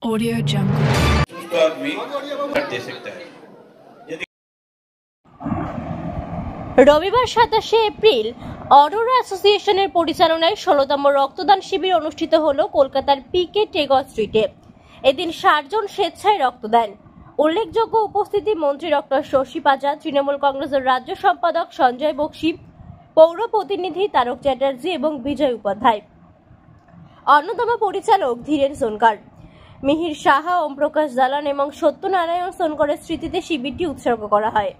Audio Jungle। রবিবার 27শে April Arora অ্যাসোসিয়েশনের পরিচালনায় 16তম রক্তদান শিবির অনুষ্ঠিত হলো কলকাতার পিকে টেগর স্ট্রিটে। এদিন 60 জন স্বেচ্ছায় রক্ত দেন। উল্লেখযোগ্য উপস্থিতি মন্ত্রী ডক্টর শশী পাজা, তৃণমূল কংগ্রেসের রাজ্য সম্পাদক সঞ্জয় বক্সি, পৌর প্রতিনিধি তারক চ্যাটার্জি এবং বিজয় উপাধ্যায়। অন্যতম পরিচালক ধীরেন সোনকার, মিহির সাহা, ওম প্রকাশ জালান এবং সত্যনারায়ণ সোনকারের স্মৃতিতে শিবিরটি উৎসর্গ করা হয়।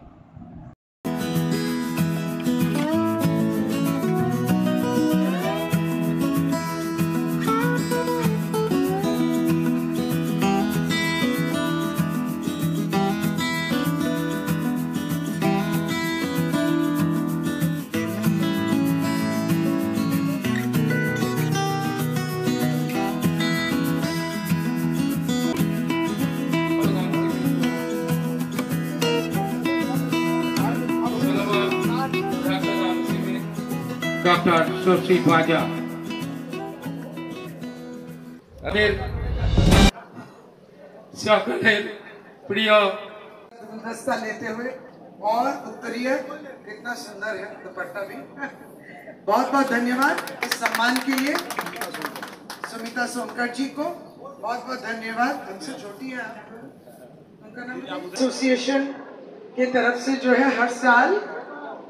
डॉक्टर शशि पाजा सकलेर प्रिय गुलदस्ता लेते हुए और उत्तरीय कितना सुंदर है दुपट्टा भी। बहुत बहुत धन्यवाद इस सम्मान के लिए सुमिता सोनकर जी को। बहुत बहुत धन्यवाद। हमसे छोटी है उनका नाम एसोसिएशन की तरफ से जो है हर साल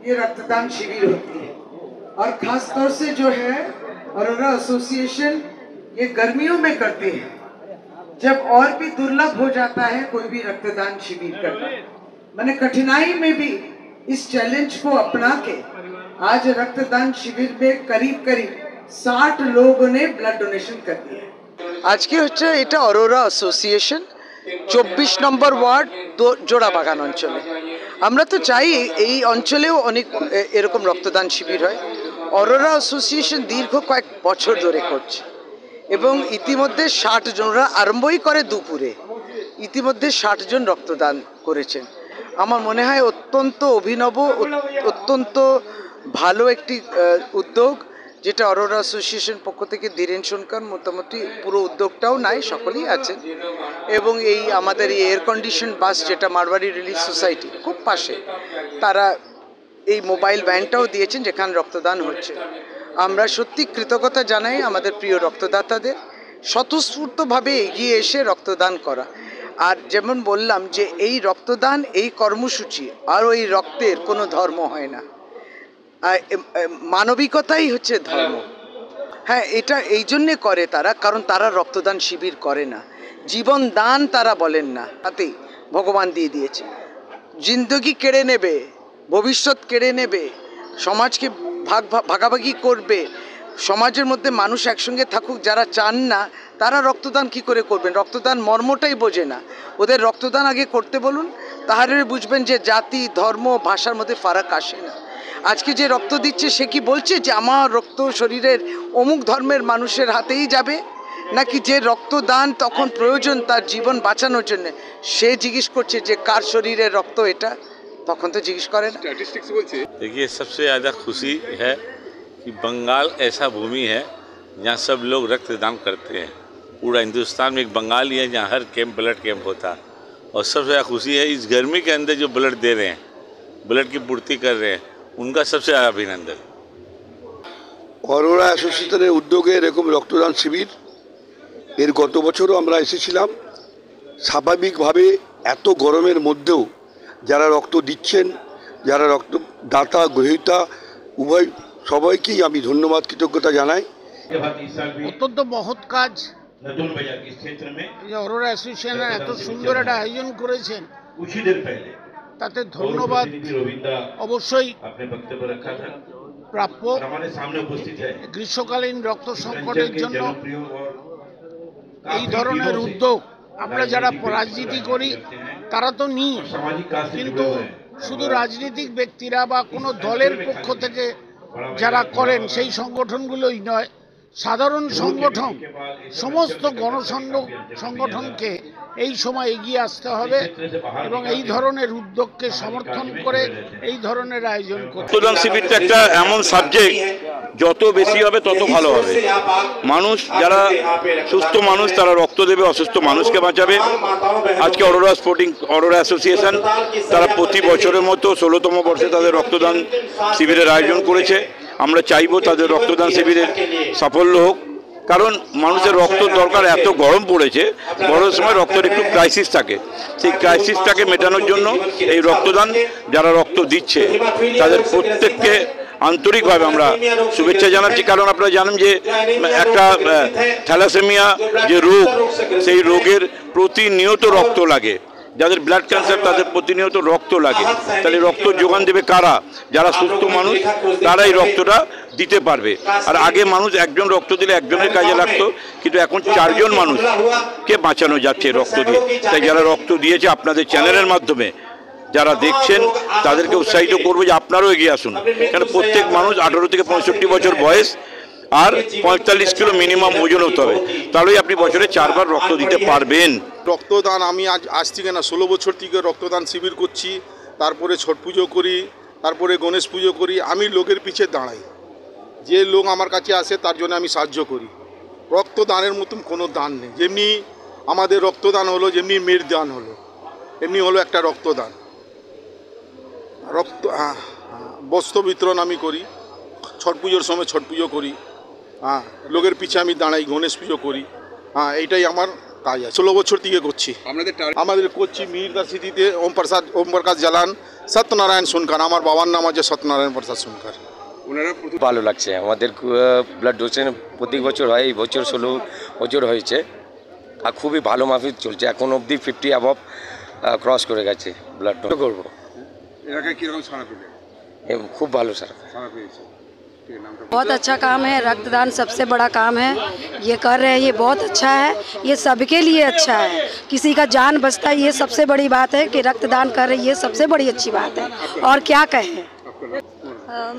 ये रक्तदान शिविर होती है और खास तौर से जो है अरोरा एसोसिएशन ये गर्मियों में करते हैं जब और भी दुर्लभ हो जाता है कोई भी रक्तदान शिविर करना। मैंने कठिनाई में भी इस चैलेंज को अपना के आज रक्तदान शिविर में करीब करीब 60 लोगों ने ब्लड डोनेशन कर दिया। आज की হচ্ছে এটা অরোরা অ্যাসোসিয়েশন 24 নম্বর ওয়ার্ড জোড়াবাগান অঞ্চলে। আমরা তো চাই এই অঞ্চলেও অনেক এরকম রক্তদান শিবির হয়। অরোরা অ্যাসোসিয়েশন দীর্ঘ কয়েক বছর ধরে করছে এবং ইতিমধ্যে 60 জনরা আরম্ভই করে দুপুরে ইতিমধ্যে 60 জন রক্তদান করেছেন। আমার মনে হয় অত্যন্ত অভিনব, অত্যন্ত ভালো একটি উদ্যোগ যেটা অরোরা অ্যাসোসিয়েশন পক্ষ থেকে ধীরেন সোনকার মোটামুটি পুরো উদ্যোগটাও নাই, সকলেই আছেন এবং এই আমাদের এই এয়ার কন্ডিশন বাস যেটা মারওয়ারি রিলিফ সোসাইটি খুব পাশে, তারা এই মোবাইল ভ্যানটাও দিয়েছেন যেখানে রক্তদান হচ্ছে। আমরা সত্যি কৃতজ্ঞতা জানাই আমাদের প্রিয় রক্তদাতাদের স্বতঃস্ফূর্তভাবে এগিয়ে এসে রক্তদান করা। আর যেমন বললাম যে এই রক্তদান, এই কর্মসূচি আর ওই রক্তের কোনো ধর্ম হয় না, মানবিকতাই হচ্ছে ধর্ম। হ্যাঁ, এটা এই জন্যে করে তারা, কারণ তারা রক্তদান শিবির করে না, জীবন দান তারা বলেন না, তাতেই ভগবান দিয়ে দিয়েছে। জিন্দগি কেড়ে নেবে, ভবিষ্যৎ কেড়ে নেবে, সমাজকে ভাগাভাগি করবে, সমাজের মধ্যে মানুষ একসঙ্গে থাকুক যারা চান না তারা রক্তদান কি করে করবেন? রক্তদান মর্মটাই বোঝে না। ওদের রক্তদান আগে করতে বলুন, তাহলে বুঝবেন যে জাতি, ধর্ম, ভাষার মধ্যে ফারাক আসে না। আজকে যে রক্ত দিচ্ছে সে কি বলছে যে আমার রক্ত শরীরের অমুক ধর্মের মানুষের হাতেই যাবে, নাকি যে রক্তদান তখন প্রয়োজন তার জীবন বাঁচানোর জন্য সে জিজ্ঞেস করছে যে কার শরীরের রক্ত এটা? তখন তো জিজ্ঞেস করে না। देखिए, सबसे ज़्यादा खुशी है कि बंगाल ऐसा भूमि है जहाँ सब लोग रक्तदान करते हैं। पूरा हिंदुस्तान में एक बंगाल ही है जहाँ हर कैंप ब्लड कैंप होता है। और सबसे ज़्यादा खुशी है इस गर्मी के अंदर जो ब्लड दे रहे हैं, ब्लड की पूर्ति कर रहे हैं, उनका सबसे ज़्यादा अभिनंदन। অরোরা অ্যাসোসিয়েশনের উদ্যোগে এরকম রক্তদান শিবির এর গত বছরও আমরা এসেছিলাম। স্বাভাবিকভাবে এত গরমের মধ্যেও যারা রক্ত দিচ্ছেন, যারা রক্তদাতা গ্রহীতা উভয় সবাইকেই আমি ধন্যবাদ, কৃতজ্ঞতা জানাই। অত্যন্ত মহৎ কাজ অরোরা অ্যাসোসিয়েশন এত সুন্দর একটা আয়োজন করেছেন, তাতে ধন্যবাদ অবশ্যই প্রাপ্য। গ্রীষ্মকালীন রক্ত সংকটের জন্য এই ধরনের উদ্যোগ আমরা যারা রাজনীতি করি তারা তো নিই, কিন্তু শুধু রাজনৈতিক ব্যক্তিরা বা কোনো দলের পক্ষ থেকে যারা করেন সেই সংগঠনগুলোই নয়, সাধারণ সংগঠন, সমস্ত সংগঠনকে এই সময় এগিয়ে আসতে হবে এবং এই ধরনের উদ্যোগকে সমর্থন করে এই ধরনের আয়োজন করতে। রক্তদান শিবিরটা একটা এমন সাবজেক্ট, যত বেশি হবে তত ভালো হবে। মানুষ যারা সুস্থ মানুষ তারা রক্ত দেবে, অসুস্থ মানুষকে বাঁচাবে। আজকে অরোরা অ্যাসোসিয়েশন তারা প্রতি বছরের মতো 16তম বর্ষে তাদের রক্তদান শিবিরের আয়োজন করেছে। আমরা চাইবো তাদের রক্তদান শিবিরের সাফল্য হোক, কারণ মানুষের রক্ত দরকার। এত গরম পড়েছে, গরমের সময় রক্তের একটু ক্রাইসিস থাকে, সেই ক্রাইসিসটাকে মেটানোর জন্য এই রক্তদান, যারা রক্ত দিচ্ছে তাদের প্রত্যেককে আন্তরিকভাবে আমরা শুভেচ্ছা জানাচ্ছি। কারণ আপনারা জানেন যে একটা থ্যালাসেমিয়া যে রোগ, সেই রোগের প্রতিনিয়ত রক্ত লাগে। যাদের ব্লাড ক্যান্সার তাদের প্রতিনিয়ত রক্ত লাগে। তাহলে রক্ত যোগান দেবে কারা? যারা সুস্থ মানুষ তারাই রক্তটা দিতে পারবে। আর আগে মানুষ একজন রক্ত দিলে একজনের কাজে লাগতো, কিন্তু এখন 4 জন মানুষকে বাঁচানো যাচ্ছে রক্ত দিয়ে। তাই যারা রক্ত দিয়েছে আপনাদের চ্যানেলের মাধ্যমে যারা দেখছেন তাদেরকে উৎসাহিত করবো যে আপনারাও এগিয়ে আসুন। কারণ প্রত্যেক মানুষ 18 থেকে 65 বছর বয়স আর 45 কিলো মিনিমাম ওজন হতে হবে, তাহলেই আপনি বছরে 4 বার রক্ত দিতে পারবেন। রক্তদান আমি আজ থেকে না 16 বছর থেকে রক্তদান শিবির করছি। তারপরে ছট পুজো করি, তারপরে গণেশ পুজো করি। আমি লোকের পিছে দাঁড়াই, যে লোক আমার কাছে আসে তার জন্য আমি সাহায্য করি। রক্তদানের মতন কোনো দান নেই। যেমনি আমাদের রক্তদান হলো, যেমনি মেয়ের দান হলো, এমনি হলো একটা রক্তদান। বস্ত্র বিতরণ আমি করি, ছট পুজোর সময় ছট পুজো করি, লোকের পিছে আমি দাঁড়াই, গণেশ পুজো করি। এইটাই আমার কাজ আছে, 16 বছর থেকে করছি। আমাদের করছি মিহিরদা সিটিতে ওম প্রকাশ জালান, সত্যনারায়ণ সোনকার। আমার বাবার নাম আছে সত্যনারায়ণ প্রসাদ সোনকার। ভালো লাগছে। আমাদের ব্লাড ডোনেশন প্রত্যেক বছর হয়, এই বছর 16 বছর হয়েছে আর খুবই ভালো মাফিক চলছে। এখন অবধি 50 অ্যাবভ ক্রস করে গেছে। ব্লাড ডোনেট করবো। খুব ভালো সারা পেয়েছে। बहुत अच्छा काम है, रक्तदान सबसे बड़ा काम है। ये कर रहे हैं, ये बहुत अच्छा है, ये सबके लिए अच्छा है। किसी का जान बचता है, ये सबसे बड़ी बात है कि रक्तदान कर रहे हैं, ये सबसे बड़ी अच्छी बात है। और क्या कहें,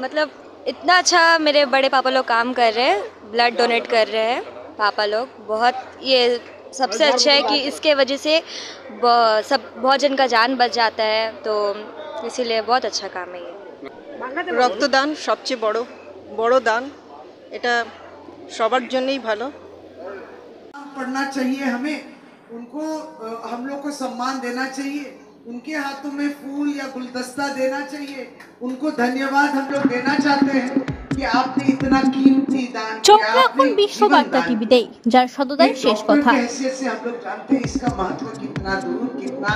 मतलब इतना अच्छा मेरे बड़े पापा लोग काम कर रहे हैं, ब्लड डोनेट कर रहे हैं पापा लोग। बहुत ये सबसे अच्छा है कि इसके वजह से बहुत जन का जान बच जाता है, तो इसीलिए बहुत अच्छा काम है ये। রক্তদান সবচেয়ে বড় দান, এটা সবার জন্যই ভালো। पढ़ना चाहिए हमें, उनको हम लोग को सम्मान देना चाहिए, उनके हाथों में फूल या गुलदस्ता देना चाहिए, उनको धन्यवाद हम लोग देना चाहते हैं कि आपने इतना कीमती दान चोख राखुन विश्व बार्ता टीवीते, जार सतताई शेष कथा। हैसियत से हम लोग जानते हैं इसका महत्व कितना दूर, कितना